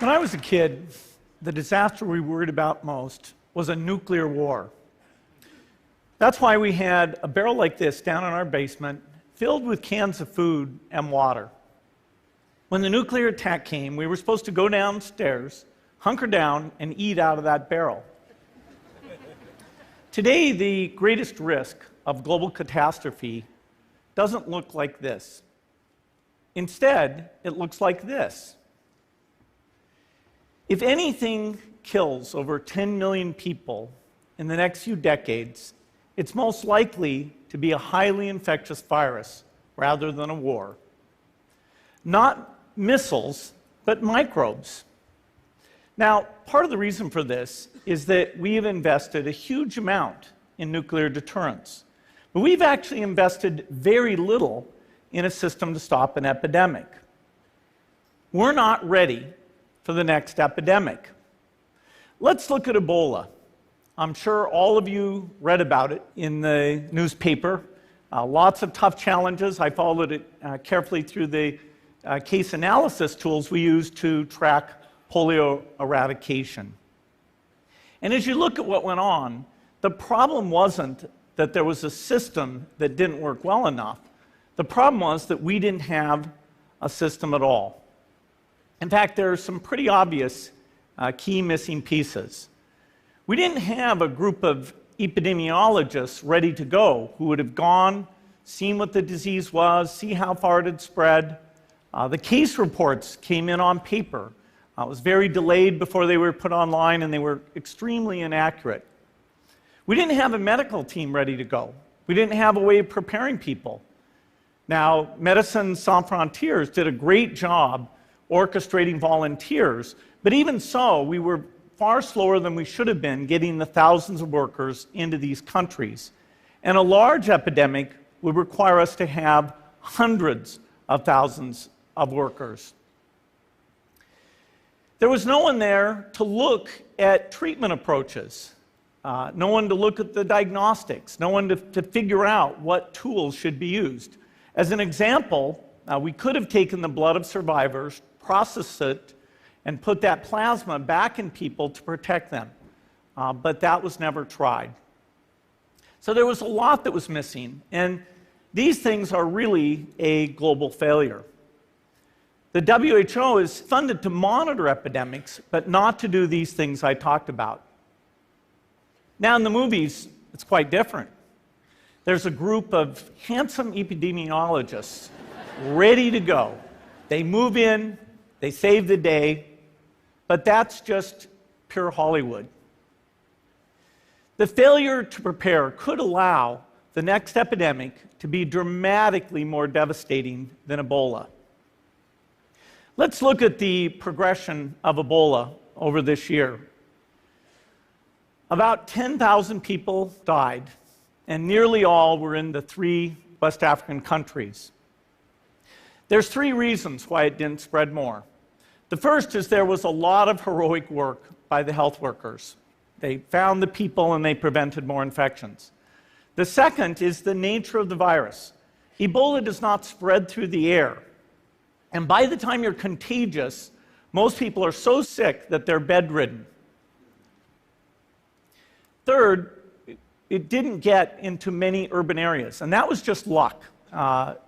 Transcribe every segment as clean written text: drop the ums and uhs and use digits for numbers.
When I was a kid, the disaster we worried about most was a nuclear war. That's why we had a barrel like this down in our basement, filled with cans of food and water. When the nuclear attack came, we were supposed to go downstairs, hunker down, and eat out of that barrel. Today, the greatest risk of global catastrophe doesn't look like this. Instead, it looks like this. If anything kills over 10 million people in the next few decades, it's most likely to be a highly infectious virus rather than a war. Not missiles, but microbes. Now, part of the reason for this is that we have invested a huge amount in nuclear deterrence, but we've actually invested very little in a system to stop an epidemic. We're not ready for the next epidemic. Let's look at Ebola. I'm sure all of you read about it in the newspaper. Lots of tough challenges. I followed it carefully through the case analysis tools we use to track polio eradication. And as you look at what went on, the problem wasn't that there was a system that didn't work well enough. The problem was that we didn't have a system at all. In fact, there are some pretty obvious key missing pieces. We didn't have a group of epidemiologists ready to go who would have gone, seen what the disease was, see how far it had spread. The case reports came in on paper. It was very delayed before they were put online, and they were extremely inaccurate. We didn't have a medical team ready to go. We didn't have a way of preparing people. Now, Médecins Sans Frontières did a great job orchestrating volunteers, but even so, we were far slower than we should have been getting the thousands of workers into these countries. And a large epidemic would require us to have hundreds of thousands of workers. There was no one there to look at treatment approaches, no one to look at the diagnostics, no one to figure out what tools should be used. As an example, we could have taken the blood of survivors, processed it, and put that plasma back in people to protect them. But that was never tried. So there was a lot that was missing, and these things are really a global failure. The WHO is funded to monitor epidemics, but not to do these things I talked about. Now in the movies, it's quite different. There's a group of handsome epidemiologists ready to go. They move in, they save the day, but that's just pure Hollywood. The failure to prepare could allow the next epidemic to be dramatically more devastating than Ebola. Let's look at the progression of Ebola over this year. About 10,000 people died, and nearly all were in the 3 West African countries. There's 3 reasons why it didn't spread more. The first is there was a lot of heroic work by the health workers. They found the people and they prevented more infections. The second is the nature of the virus. Ebola does not spread through the air. And by the time you're contagious, most people are so sick that they're bedridden. Third, it didn't get into many urban areas, and that was just luck.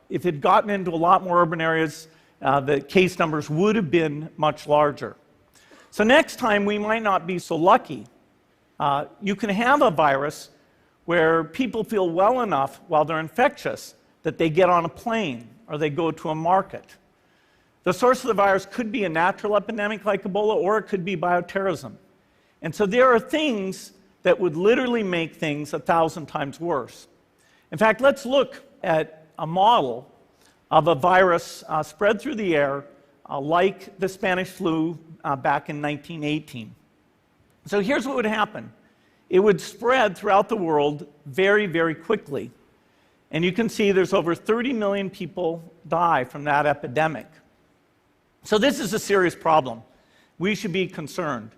If it had gotten into a lot more urban areas, the case numbers would have been much larger. So next time, we might not be so lucky. You can have a virus where people feel well enough while they're infectious that they get on a plane or they go to a market. The source of the virus could be a natural epidemic like Ebola, or it could be bioterrorism. And so there are things that would literally make things 1,000 times worse. In fact, let's look at a model of a virus spread through the air like the Spanish flu back in 1918. So here's what would happen. It would spread throughout the world very, very quickly. And you can see there's over 30 million people die from that epidemic. So this is a serious problem. We should be concerned.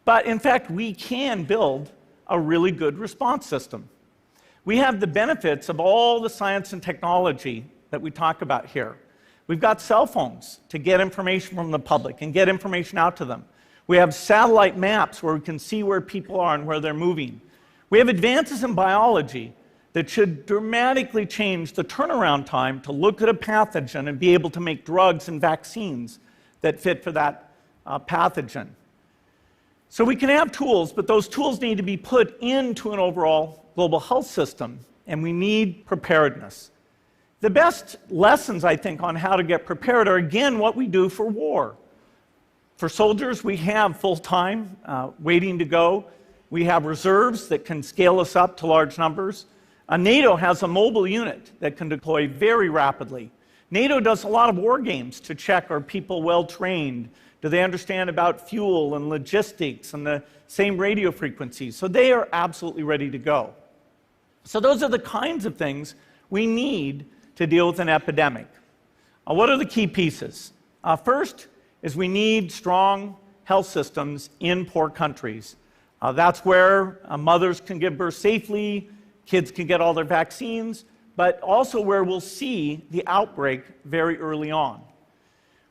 But in fact, we can build a really good response system. We have the benefits of all the science and technology that we talk about here. We've got cell phones to get information from the public and get information out to them. We have satellite maps where we can see where people are and where they're moving. We have advances in biology that should dramatically change the turnaround time to look at a pathogen and be able to make drugs and vaccines that fit for that pathogen. So we can have tools, but those tools need to be put into an overall global health system, and we need preparedness. The best lessons, I think, on how to get prepared are, again, what we do for war. For soldiers, we have full-time waiting to go. We have reserves that can scale us up to large numbers. NATO has a mobile unit that can deploy very rapidly. NATO does a lot of war games to check, are people well-trained? Do they understand about fuel and logistics and the same radio frequencies? So they are absolutely ready to go. So those are the kinds of things we need to deal with an epidemic. What are the key pieces? First is we need strong health systems in poor countries. That's where mothers can give birth safely, kids can get all their vaccines, but also where we'll see the outbreak very early on.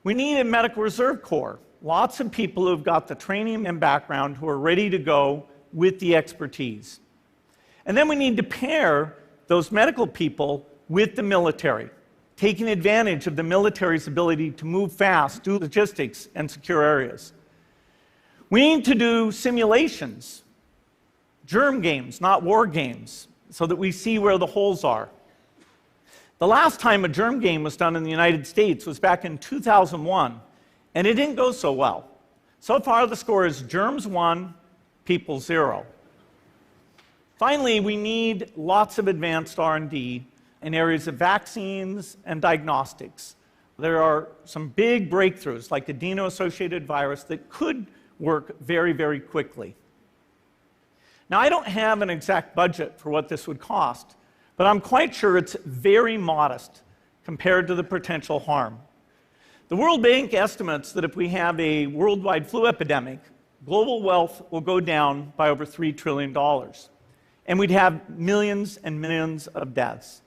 We need a medical reserve corps, lots of people who've got the training and background who are ready to go with the expertise. And then we need to pair those medical people with the military, taking advantage of the military's ability to move fast, do logistics, and secure areas. We need to do simulations, germ games, not war games, so that we see where the holes are. The last time a germ game was done in the United States was back in 2001, and it didn't go so well. So far, the score is germs 1, people 0. Finally, we need lots of advanced R&D in areas of vaccines and diagnostics. There are some big breakthroughs, like adeno-associated virus, that could work very, very quickly. Now, I don't have an exact budget for what this would cost, but I'm quite sure it's very modest compared to the potential harm. The World Bank estimates that if we have a worldwide flu epidemic, global wealth will go down by over $3 trillion, and we'd have millions and millions of deaths.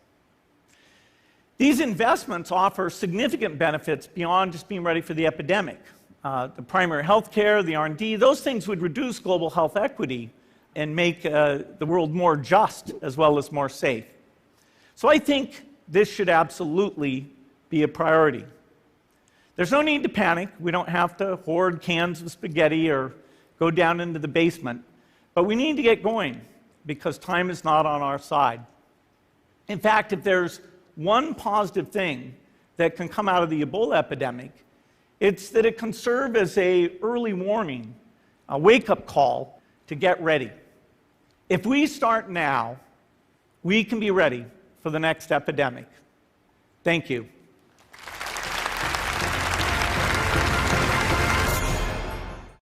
These investments offer significant benefits beyond just being ready for the epidemic. The primary health care, the R&D, those things would reduce global health equity and make the world more just as well as more safe. So I think this should absolutely be a priority. There's no need to panic. We don't have to hoard cans of spaghetti or go down into the basement. But we need to get going because time is not on our side. In fact, if there's one positive thing that can come out of the Ebola epidemic, it's that it can serve as an early warning, a wake-up call to get ready. If we start now, we can be ready for the next epidemic. Thank you.